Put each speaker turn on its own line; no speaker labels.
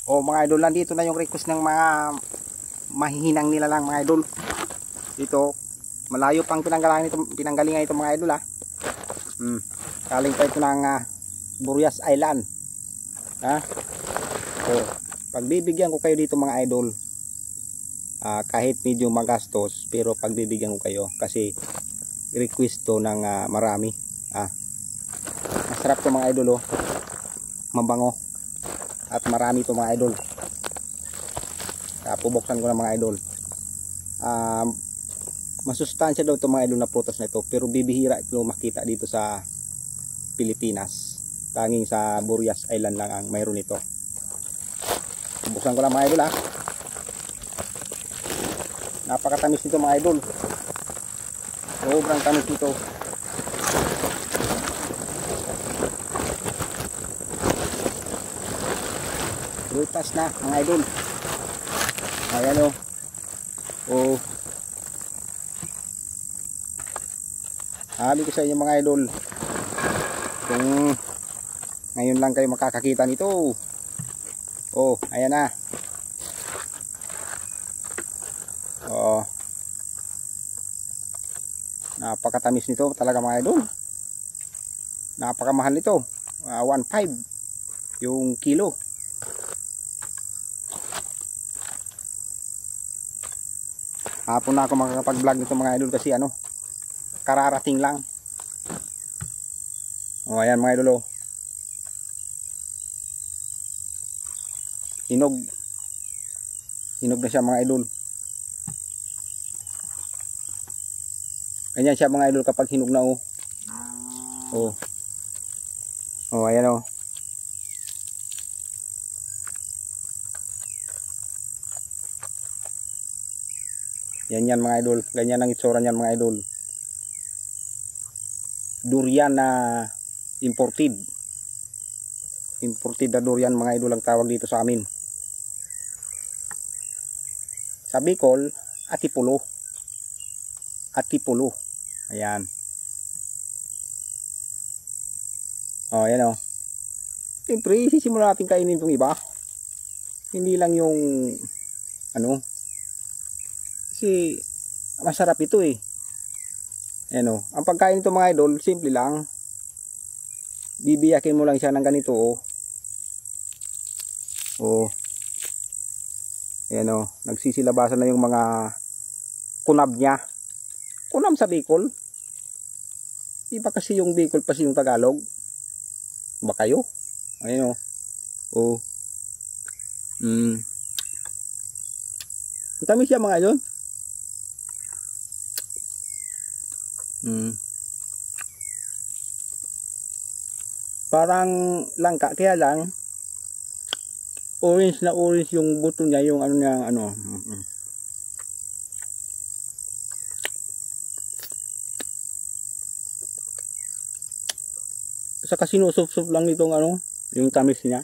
O mga idol, nandito na yung request ng mga mahihinang nila lang mga idol. Dito, malayo pang pinanggalingan ito mga idol ha. Kaling pa ito ng Burias Island. Ha? So, pagbibigyan ko kayo dito mga idol, kahit medyo magastos, pero pagbibigyan ko kayo kasi request to ng marami. Masarap to mga idol oh. Mabango. At marami to mga idol. Pubuksan ko na mga idol. Masustansya daw to mga idol na prutas na ito, pero bibihira ito makita dito sa Pilipinas. Tanging sa Burias Island lang ang mayroon nito. Buksan ko lang mga idol ha. Napakatamis nito mga idol. Sobrang tamis nito. Prutas na mga idol. Ayan o. Oh. Sabi ko sa inyo mga idol, kung ngayon lang kayo makakakita nito. Oh, ayan na. Oh. Napakatamis nito talaga mga idol. Napakamahal nito. 1.5 yung kilo. Hapon na ako makakapag-vlog nito mga idol kasi kararating lang. O ayan mga idol oh. Hinog na siya mga idol. Ganyan siya mga idol kapag hinog na oh. Oh ayan oh. Yan mga idol. Ganyan ang itsura niyan mga idol. Durian na imported. Imported na durian mga idol ang tawag dito sa amin. Sa Bicol, Atipulo. Atipulo. Ayan. Oh, ayan oh. Siyempre, sisimula natin kainin itong iba. Hindi lang yung kasi masarap ito eh. Ayan o. Ang pagkain nito mga idol, simple lang. Bibiyakin mo lang siya ng ganito o. Ayan o. Nagsisilabasan na yung mga kunab niya. Kunab sa Bicol. Iba kasi yung Bicol kasi yung Tagalog. Ba kayo? Ayan o. Ang tamis siya mga idol. Parang langka, kaya lang orange na orange yung buto niya, yung saka sinusop-sop lang nitong yung tamis niya.